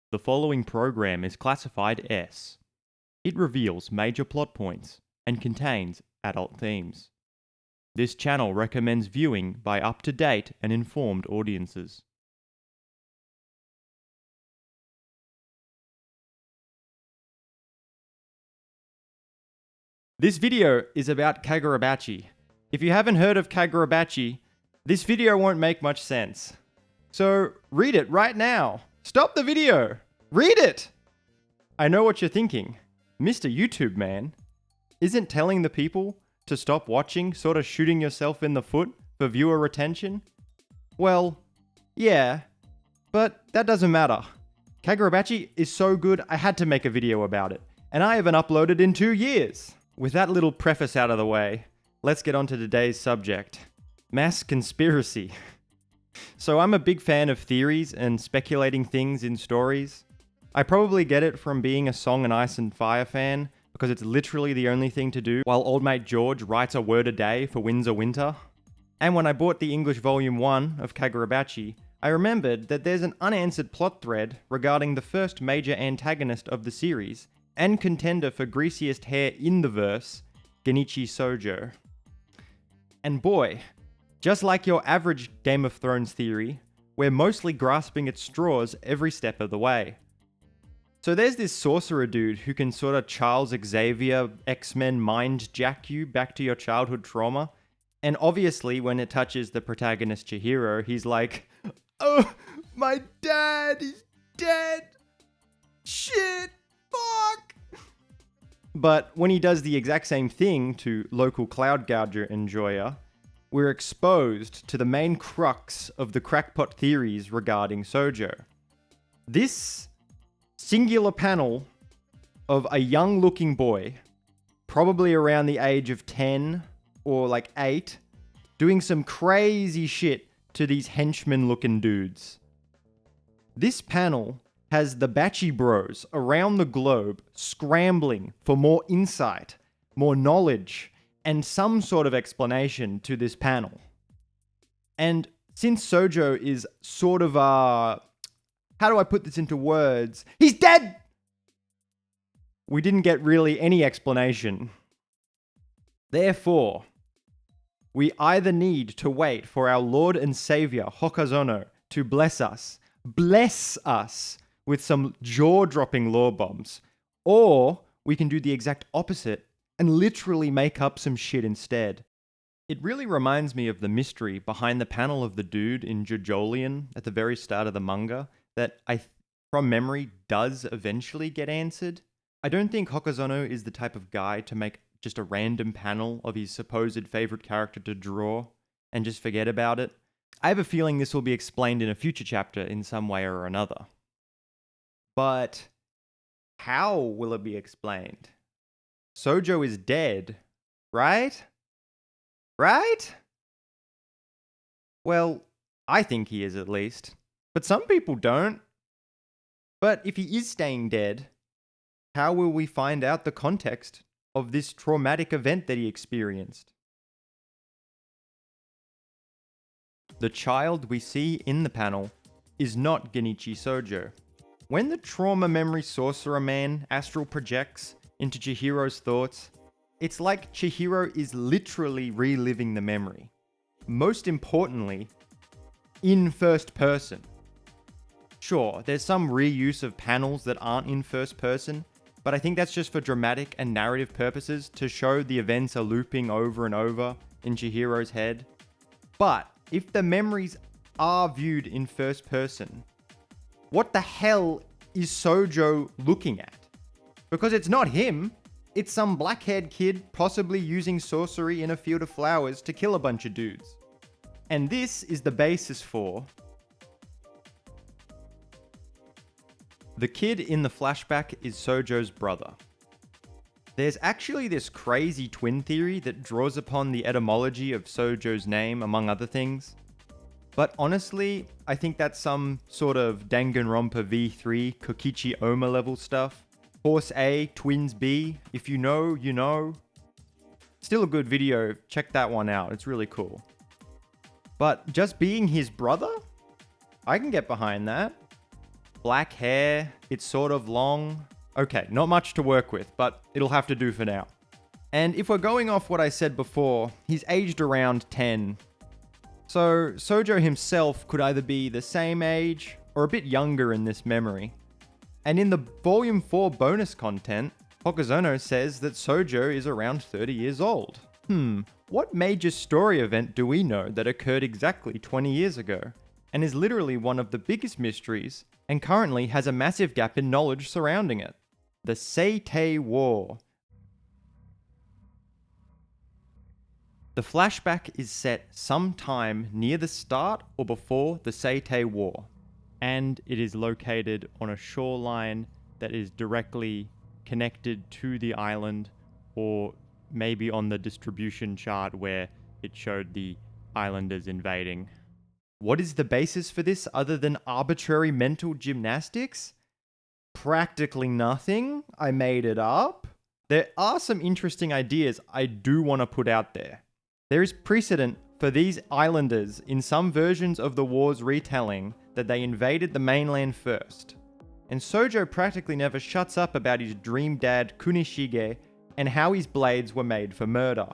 The following program is classified S. It reveals major plot points and contains adult themes. This channel recommends viewing by up-to-date and informed audiences. This video is about Kagurabachi. If you haven't heard of Kagurabachi, this video won't make much sense. So read it right now. Stop the video. Read it! I know what you're thinking. Mr. YouTube man, isn't telling the people to stop watching sort of shooting yourself in the foot for viewer retention? Well, yeah, but that doesn't matter. Kagurabachi is so good I had to make a video about it, and I haven't uploaded in 2 years. With that little preface out of the way, let's get on to today's subject. Mass conspiracy. So I'm a big fan of theories and speculating things in stories. I probably get it from being a Song and Ice and Fire fan, because it's literally the only thing to do while old mate George writes a word a day for Windsor Winter. And when I bought the English Volume 1 of Kagurabachi, I remembered that there's an unanswered plot thread regarding the first major antagonist of the series, and contender for greasiest hair in the verse, Genichi Sojo. And boy, just like your average Game of Thrones theory, we're mostly grasping at straws every step of the way. So there's this sorcerer dude who can sort of Charles Xavier X-Men mind jack you back to your childhood trauma, and obviously when it touches the protagonist Chihiro, he's like, "Oh, my dad is dead! Shit! Fuck!" But when he does the exact same thing to local cloud gouger enjoyer, we're exposed to the main crux of the crackpot theories regarding Sojo. This singular panel of a young looking boy, probably around the age of 10 or like 8, doing some crazy shit to these henchman looking dudes. This panel has the Bachi bros around the globe scrambling for more insight, more knowledge, and some sort of explanation to this panel. And since Sojo is sort of how do I put this into words? He's dead! We didn't get really any explanation. Therefore, we either need to wait for our Lord and Savior Hokazono to bless us with some jaw-dropping lore bombs, or we can do the exact opposite and literally make up some shit instead. It really reminds me of the mystery behind the panel of the dude in Jojolian at the very start of the manga that from memory, does eventually get answered. I don't think Hokazono is the type of guy to make just a random panel of his supposed favorite character to draw and just forget about it. I have a feeling this will be explained in a future chapter in some way or another. But how will it be explained? Sojo is dead, right? Right? Well, I think he is at least. But some people don't. But if he is staying dead, how will we find out the context of this traumatic event that he experienced? The child we see in the panel is not Genichi Sojo. When the trauma memory sorcerer man astral projects into Chihiro's thoughts, it's like Chihiro is literally reliving the memory. Most importantly, in first person. Sure, there's some reuse of panels that aren't in first person, but I think that's just for dramatic and narrative purposes to show the events are looping over and over in Chihiro's head. But if the memories are viewed in first person, what the hell is Sojo looking at? Because it's not him, it's some black-haired kid possibly using sorcery in a field of flowers to kill a bunch of dudes. And this is the basis for the kid in the flashback is Sojo's brother. There's actually this crazy twin theory that draws upon the etymology of Sojo's name, among other things. But honestly, I think that's some sort of Danganronpa V3 Kokichi Oma level stuff. Horse A, Twins B, if you know, you know. Still a good video, check that one out, it's really cool. But just being his brother? I can get behind that. black hair, it's sort of long. Okay, not much to work with, but it'll have to do for now. And if we're going off what I said before, he's aged around 10. So Sojo himself could either be the same age or a bit younger in this memory. And in the Volume 4 bonus content, Hokazono says that Sojo is around 30 years old. What major story event do we know that occurred exactly 20 years ago, and is literally one of the biggest mysteries, and currently has a massive gap in knowledge surrounding it? The Seitei War. The flashback is set sometime near the start or before the Seitei War, and it is located on a shoreline that is directly connected to the island, or maybe on the distribution chart where it showed the islanders invading. What is the basis for this other than arbitrary mental gymnastics? Practically nothing. I made it up. There are some interesting ideas I do want to put out there. There is precedent for these islanders in some versions of the war's retelling that they invaded the mainland first. And Sojo practically never shuts up about his dream dad Kunishige and how his blades were made for murder.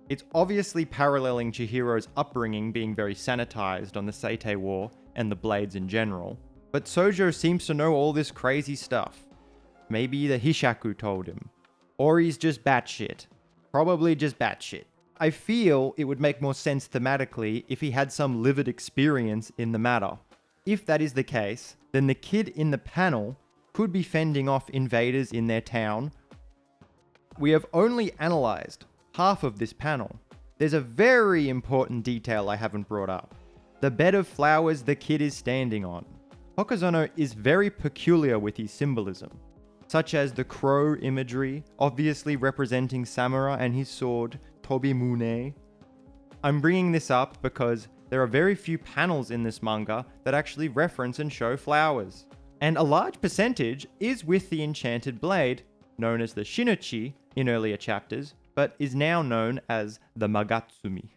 It's obviously paralleling Chihiro's upbringing being very sanitized on the Seitei War and the blades in general, but Sojo seems to know all this crazy stuff. Maybe the Hishaku told him. Or he's just batshit. Probably just batshit. I feel it would make more sense thematically if he had some lived experience in the matter. If that is the case, then the kid in the panel could be fending off invaders in their town. We have only analysed half of this panel. There's a very important detail I haven't brought up. The bed of flowers the kid is standing on. Hokazono is very peculiar with his symbolism, such as the crow imagery, obviously representing Samura and his sword, Tobimune. I'm bringing this up because there are very few panels in this manga that actually reference and show flowers. And a large percentage is with the enchanted blade, known as the Shinuchi in earlier chapters, but is now known as the Magatsumi.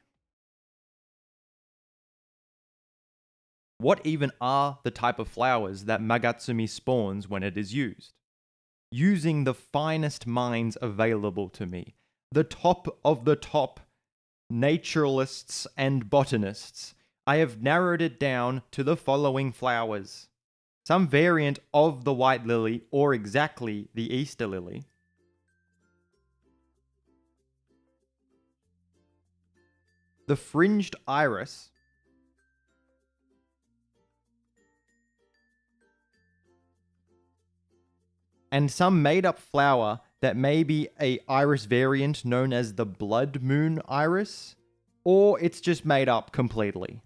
What even are the type of flowers that Magatsumi spawns when it is used? Using the finest minds available to me, the top of the top naturalists and botanists, I have narrowed it down to the following flowers. Some variant of the white lily or exactly the Easter lily. The fringed iris. And some made-up flower that may be a iris variant known as the blood moon iris, or it's just made up completely.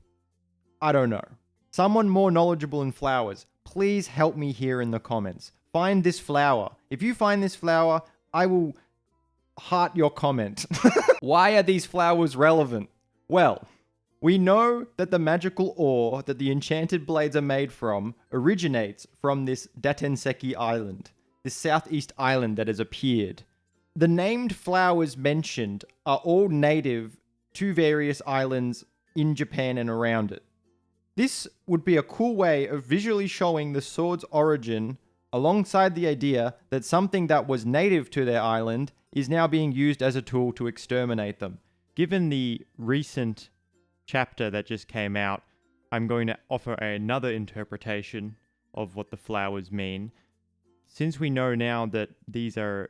I don't know. Someone more knowledgeable in flowers, please help me here in the comments. Find this flower. If you find this flower, I will heart your comment. Why are these flowers relevant? Well, we know that the magical ore that the enchanted blades are made from originates from this Datenseki island, this southeast island that has appeared. The named flowers mentioned are all native to various islands in Japan and around it. This would be a cool way of visually showing the sword's origin alongside the idea that something that was native to their island is now being used as a tool to exterminate them. Given the recent chapter that just came out, I'm going to offer another interpretation of what the flowers mean. Since we know now that these are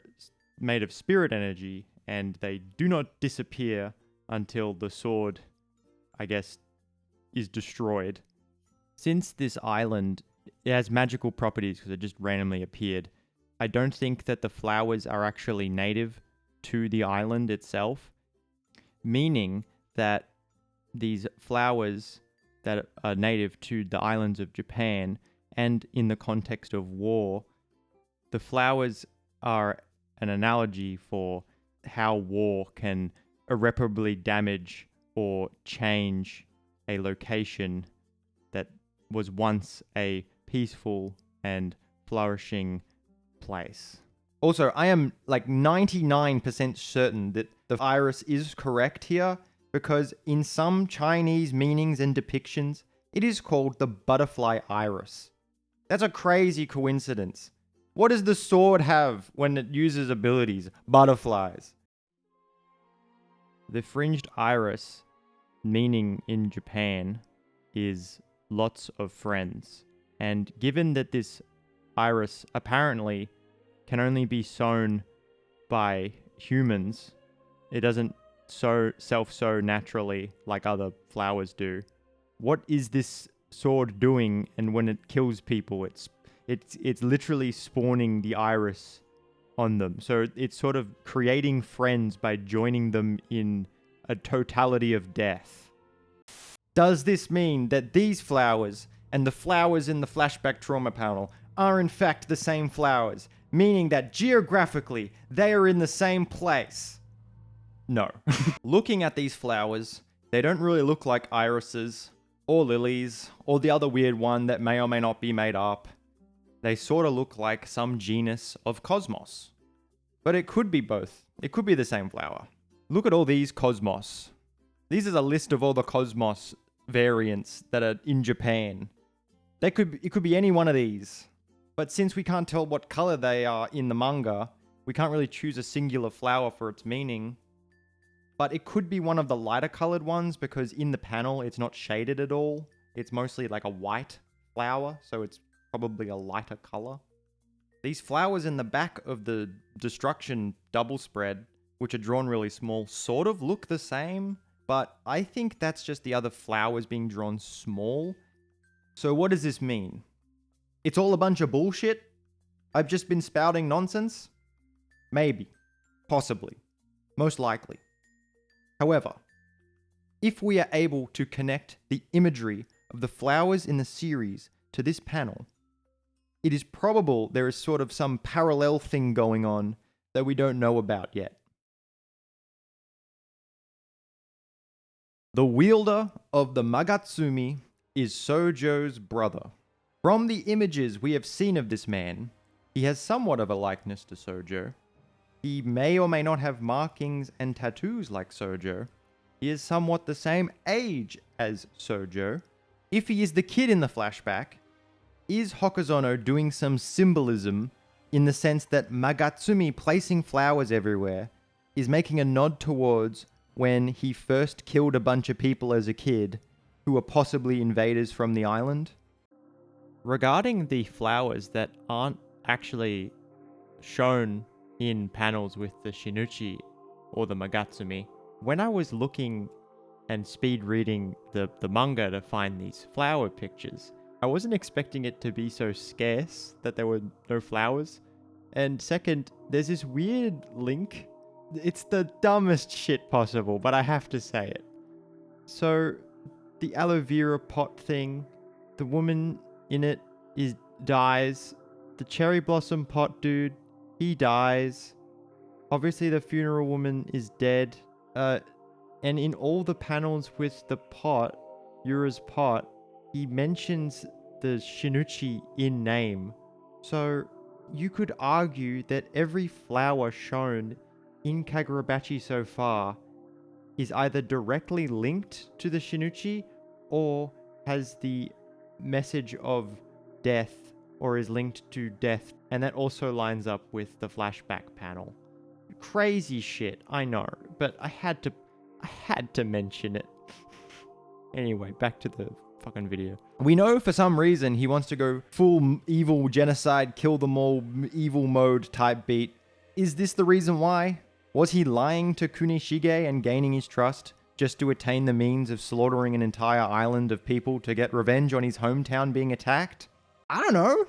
made of spirit energy and they do not disappear until the sword, I guess, is destroyed. Since this island, it has magical properties because it just randomly appeared, I don't think that the flowers are actually native to the island itself, meaning that these flowers that are native to the islands of Japan and in the context of war, the flowers are an analogy for how war can irreparably damage or change a location that was once a peaceful and flourishing place. Also, I am like 99% certain that the iris is correct here because in some Chinese meanings and depictions, it is called the butterfly iris. That's a crazy coincidence. What does the sword have when it uses abilities? Butterflies. The fringed iris, meaning in Japan, is lots of friends. And given that this iris apparently can only be sown by humans, it doesn't self-sow naturally like other flowers do. What is this sword doing? And when it kills people, it's literally spawning the iris on them. So it's sort of creating friends by joining them in a totality of death. Does this mean that these flowers and the flowers in the flashback trauma panel are in fact the same flowers, meaning that geographically they are in the same place? No. Looking at these flowers, they don't really look like irises or lilies or the other weird one that may or may not be made up. They sort of look like some genus of cosmos. But it could be both. It could be the same flower. Look at all these cosmos. This is a list of all the cosmos variants that are in Japan. It could be any one of these. But since we can't tell what color they are in the manga, we can't really choose a singular flower for its meaning. But it could be one of the lighter colored ones because in the panel it's not shaded at all. It's mostly like a white flower, so it's probably a lighter color. These flowers in the back of the destruction double spread, which are drawn really small, sort of look the same, but I think that's just the other flowers being drawn small. So what does this mean? It's all a bunch of bullshit? I've just been spouting nonsense? Maybe. Possibly. Most likely. However, if we are able to connect the imagery of the flowers in the series to this panel, it is probable there is sort of some parallel thing going on that we don't know about yet. The wielder of the Magatsumi is Sojo's brother. From the images we have seen of this man, he has somewhat of a likeness to Sojo. He may or may not have markings and tattoos like Sojo. He is somewhat the same age as Sojo. If he is the kid in the flashback, is Hokazono doing some symbolism in the sense that Magatsumi placing flowers everywhere is making a nod towards when he first killed a bunch of people as a kid who were possibly invaders from the island? Regarding the flowers that aren't actually shown in panels with the Shinuchi or the Magatsumi, when I was looking and speed reading the manga to find these flower pictures, I wasn't expecting it to be so scarce that there were no flowers. And second, there's this weird link. It's the dumbest shit possible, but I have to say it. So, the aloe vera pot thing, the woman in it dies. The cherry blossom pot dude, he dies. Obviously the funeral woman is dead. And in all the panels with the pot, Yura's pot, he mentions the Shinuchi in name. So you could argue that every flower shown in Kagurabachi so far is either directly linked to the Shinuchi or has the message of death or is linked to death, and that also lines up with the flashback panel. Crazy shit, I know, but I had to mention it. Anyway, back to the fucking video. We know for some reason he wants to go full evil genocide, kill them all, evil mode type beat. Is this the reason why? Was he lying to Kunishige and gaining his trust just to attain the means of slaughtering an entire island of people to get revenge on his hometown being attacked? I don't know.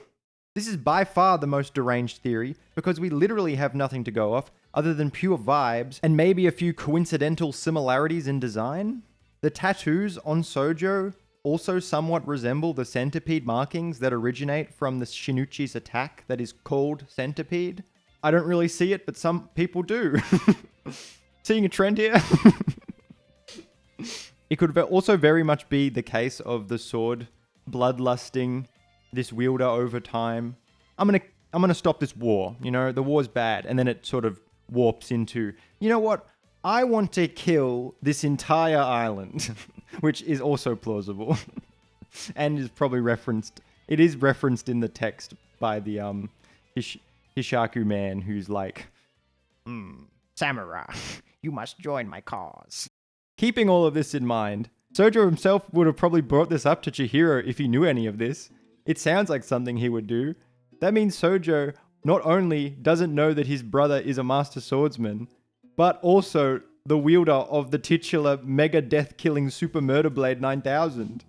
This is by far the most deranged theory because we literally have nothing to go off other than pure vibes and maybe a few coincidental similarities in design. The tattoos on Sojo also somewhat resemble the centipede markings that originate from the Shinuchi's attack that is called Centipede. I don't really see it, but some people do. Seeing a trend here? It could also very much be the case of the sword bloodlusting this wielder over time. I'm gonna stop this war. You know, the war's bad, and then it sort of warps into, you know what? I want to kill this entire island, which is also plausible, and is probably referenced It is referenced in the text by the Hishaku man who's like, Samurai, you must join my cause. Keeping all of this in mind, Sojo himself would have probably brought this up to Chihiro if he knew any of this. It sounds like something he would do. That means Sojo not only doesn't know that his brother is a master swordsman, but also the wielder of the titular mega death-killing Super Murder Blade 9000.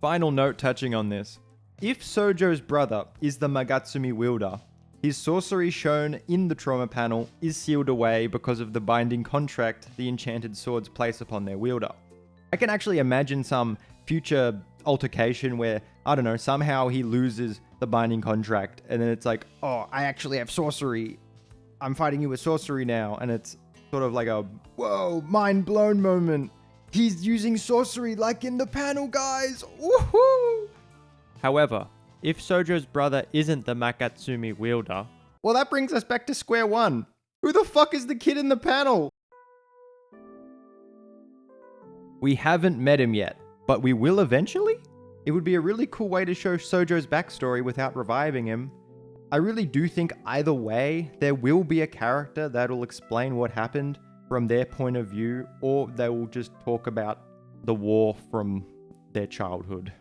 Final note touching on this. If Sojo's brother is the Magatsumi wielder, his sorcery shown in the trauma panel is sealed away because of the binding contract the enchanted swords place upon their wielder. I can actually imagine some future altercation where, I don't know, somehow he loses the binding contract and then it's like, oh, I actually have sorcery. I'm fighting you with sorcery now. And it's sort of like a, whoa, mind blown moment. He's using sorcery like in the panel, guys. Woohoo! However, if Sojo's brother isn't the Magatsumi wielder, well, that brings us back to square one. Who the fuck is the kid in the panel? We haven't met him yet, but we will eventually? It would be a really cool way to show Sojo's backstory without reviving him. I really do think either way, there will be a character that'll explain what happened from their point of view, or they will just talk about the war from their childhood.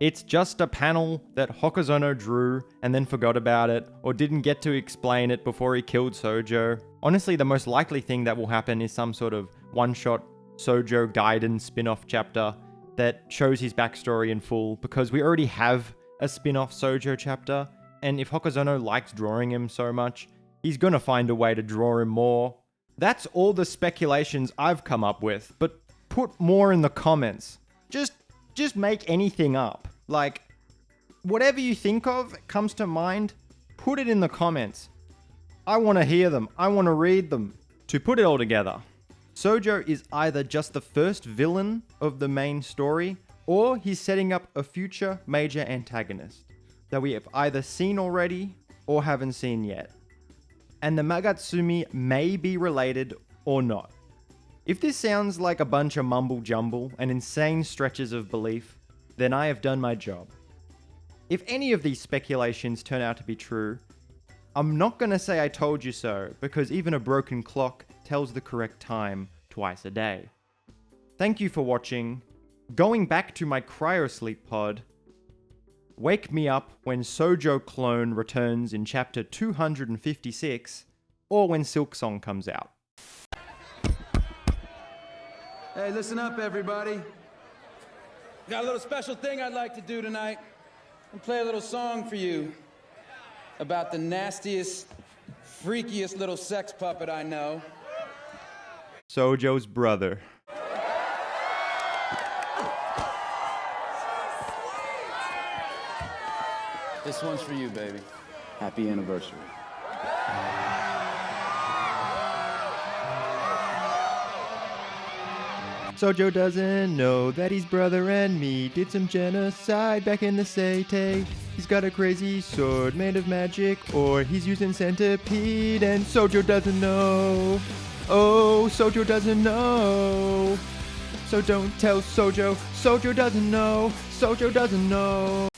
It's just a panel that Hokazono drew and then forgot about it, or didn't get to explain it before he killed Sojo. Honestly, the most likely thing that will happen is some sort of one-shot Sojo Gaiden spin-off chapter that shows his backstory in full, because we already have a spin-off Sojo chapter, and if Hokazono likes drawing him so much, he's gonna find a way to draw him more. That's all the speculations I've come up with, but put more in the comments. Just make anything up. Like, whatever you think of comes to mind, put it in the comments. I want to hear them. I want to read them. To put it all together, Sojo is either just the first villain of the main story, or he's setting up a future major antagonist that we have either seen already or haven't seen yet. And the Magatsumi may be related or not. If this sounds like a bunch of mumble jumble and insane stretches of belief, then I have done my job. If any of these speculations turn out to be true, I'm not going to say I told you so, because even a broken clock tells the correct time twice a day. Thank you for watching. Going back to my cryosleep pod, wake me up when Sojo Clone returns in chapter 256, or when Silk Song comes out. Hey, listen up, everybody. Got a little special thing I'd like to do tonight. And play a little song for you about the nastiest, freakiest little sex puppet I know. Sojo's brother. This one's for you, baby. Happy anniversary. Sojo doesn't know that his brother and me did some genocide back in the Seitei. He's got a crazy sword made of magic, or he's using centipede, and Sojo doesn't know. Oh, Sojo doesn't know. So don't tell Sojo. Sojo doesn't know. Sojo doesn't know.